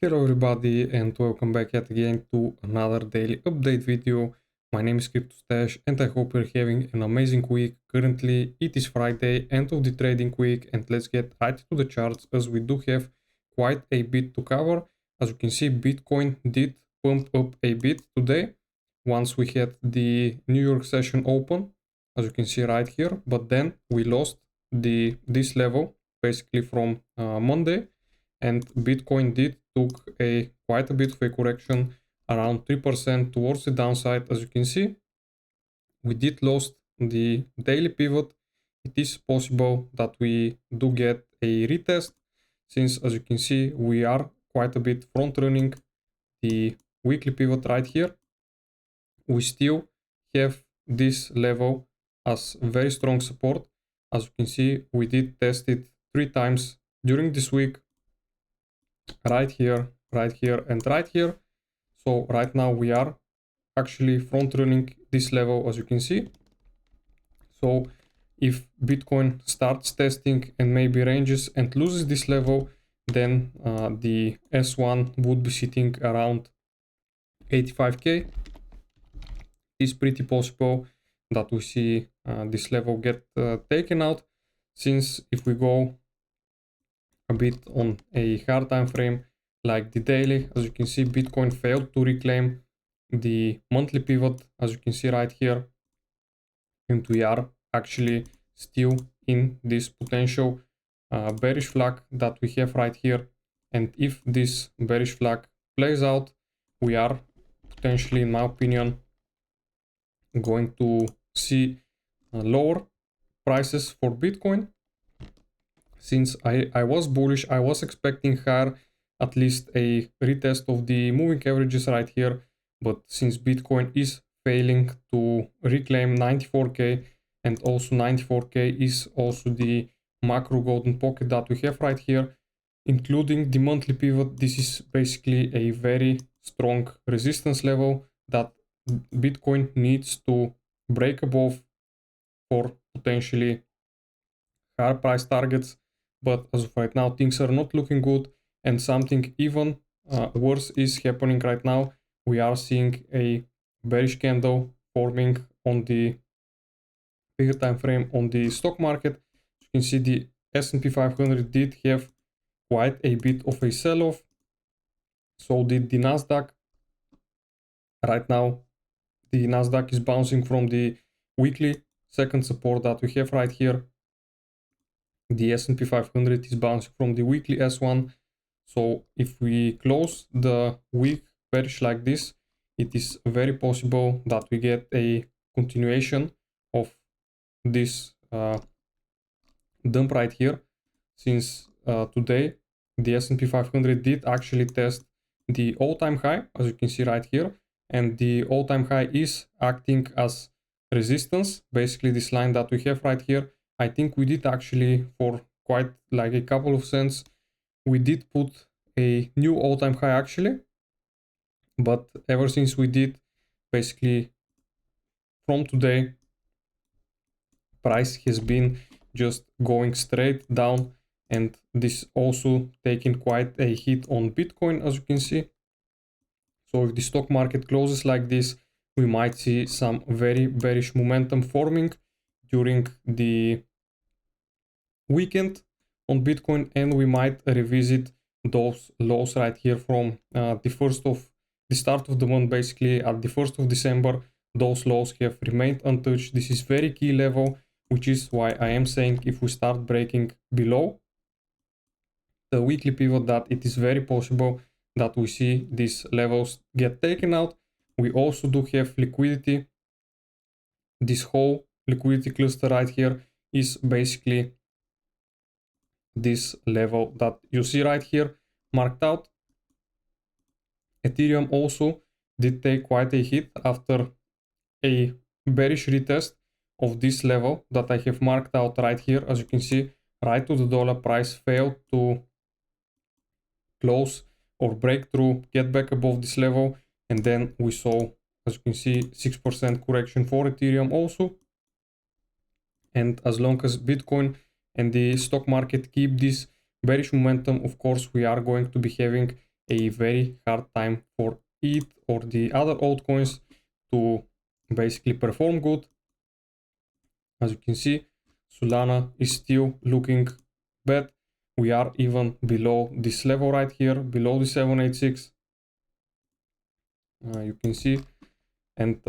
Hello everybody and welcome back yet again to another daily update video. My name is CryptoStash and I hope you're having an amazing week. Currently it is Friday, end of the trading week, and let's get right to the charts as we do have quite a bit to cover. As you can see, Bitcoin did pump up a bit today once we had the New York session open, as you can see right here, but then we lost this level basically from Monday. And Bitcoin did took a quite a bit of a correction, around 3% towards the downside. As you can see, we did lost the daily pivot. It is possible that we do get a retest, since as you can see we are quite a bit front running the weekly pivot right here. We still have this level as very strong support. As you can see, we did test it 3 times during this week, right here, and right here. So right now we are actually front running this level, as you can see. So if Bitcoin starts testing and maybe ranges and loses this level, then the S1 would be sitting around 85k. It's pretty possible that we see this level get taken out, since if we go a bit on a hard time frame like the daily, as you can see, Bitcoin failed to reclaim the monthly pivot, as you can see right here, and we are actually still in this potential bearish flag that we have right here. And if this bearish flag plays out, we are potentially, in my opinion, going to see lower prices for Bitcoin. Since I was bullish, I was expecting higher, at least a retest of the moving averages right here. But since Bitcoin is failing to reclaim 94k, and also 94k is also the macro golden pocket that we have right here, including the monthly pivot, this is basically a very strong resistance level that Bitcoin needs to break above for potentially higher price targets. But as of right now, things are not looking good, and something even worse is happening right now. We are seeing a bearish candle forming on the bigger time frame on the stock market. You can see the S&P 500 did have quite a bit of a sell-off. So did the Nasdaq. Right now, the Nasdaq is bouncing from the weekly second support that we have right here. The S&P 500 is bouncing from the weekly S1. So if we close the week bearish like this, it is very possible that we get a continuation of this dump right here, since today the S&P 500 did actually test the all-time high, as you can see right here, and the all-time high is acting as resistance, basically this line that we have right here. I think we did actually, for quite like a couple of cents, we did put a new all-time high actually, but ever since we did, basically from today, price has been just going straight down, and this also taking quite a hit on Bitcoin, as you can see. So if the stock market closes like this, we might see some very bearish momentum forming during the weekend on Bitcoin, and we might revisit those lows right here from the start of the month. Basically at the 1st of December, those lows have remained untouched. This is very key level, which is why I am saying if we start breaking below the weekly pivot, that it is very possible that we see these levels get taken out. We also do have liquidity. This whole liquidity cluster right here is basically this level that you see right here marked out. Ethereum also did take quite a hit after a bearish retest of this level that I have marked out right here. As you can see, right to the dollar, price failed to close or break through, get back above this level, and then we saw, as you can see, 6% correction for Ethereum also. And as long as Bitcoin and the stock market keep this bearish momentum, of course we are going to be having a very hard time for ETH or the other altcoins to basically perform good. As you can see, Solana is still looking bad. We are even below this level right here, below the 786. You can see, and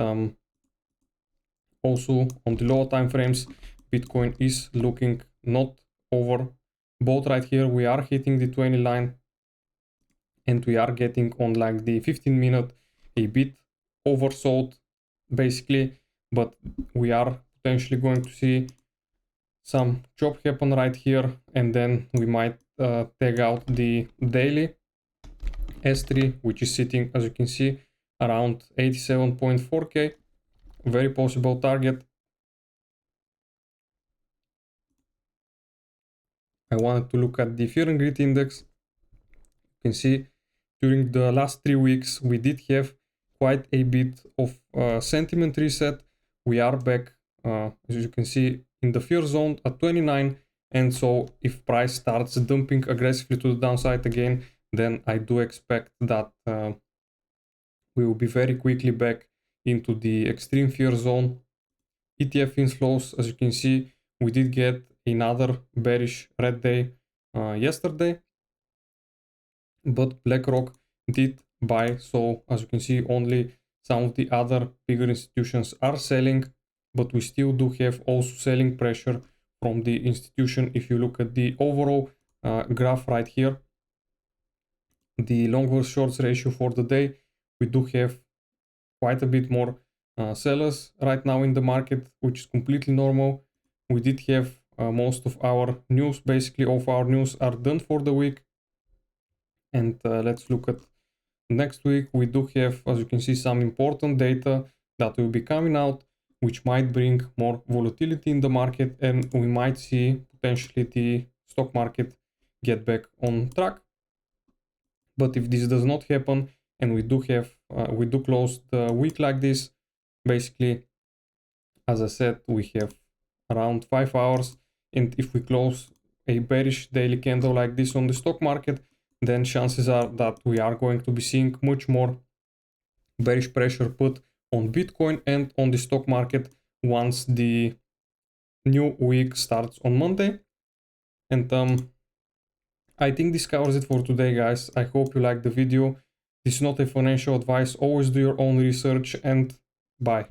also on the lower time frames, Bitcoin is looking not overbought right here. We are hitting the 20 line, and we are getting on like the 15-minute a bit oversold basically, but we are potentially going to see some chop happen right here, and then we might tag out the daily S3, which is sitting, as you can see, around 87.4k. Very possible target. I wanted to look at the Fear and Greed index. You can see during the last 3 weeks we did have quite a bit of sentiment reset. We are back, as you can see, in the fear zone at 29, and so if price starts dumping aggressively to the downside again, then I do expect that we will be very quickly back into the extreme fear zone. ETF inflows, as you can see, we did get another bearish red day yesterday, but BlackRock did buy, so as you can see, only some of the other bigger institutions are selling, but we still do have also selling pressure from the institution. If you look at the overall graph right here, the long versus shorts ratio for the day, we do have quite a bit more sellers right now in the market, which is completely normal. We did have most of our news, basically all of our news are done for the week. And let's look at next week. We do have, as you can see, some important data that will be coming out, which might bring more volatility in the market, and we might see potentially the stock market get back on track. But if this does not happen, and we do close the week like this, basically, as I said, we have around 5 hours, and if we close a bearish daily candle like this on the stock market, then chances are that we are going to be seeing much more bearish pressure put on Bitcoin and on the stock market once the new week starts on Monday. And I think this covers it for today, guys. I hope you liked the video. This is not a financial advice. Always do your own research, and bye.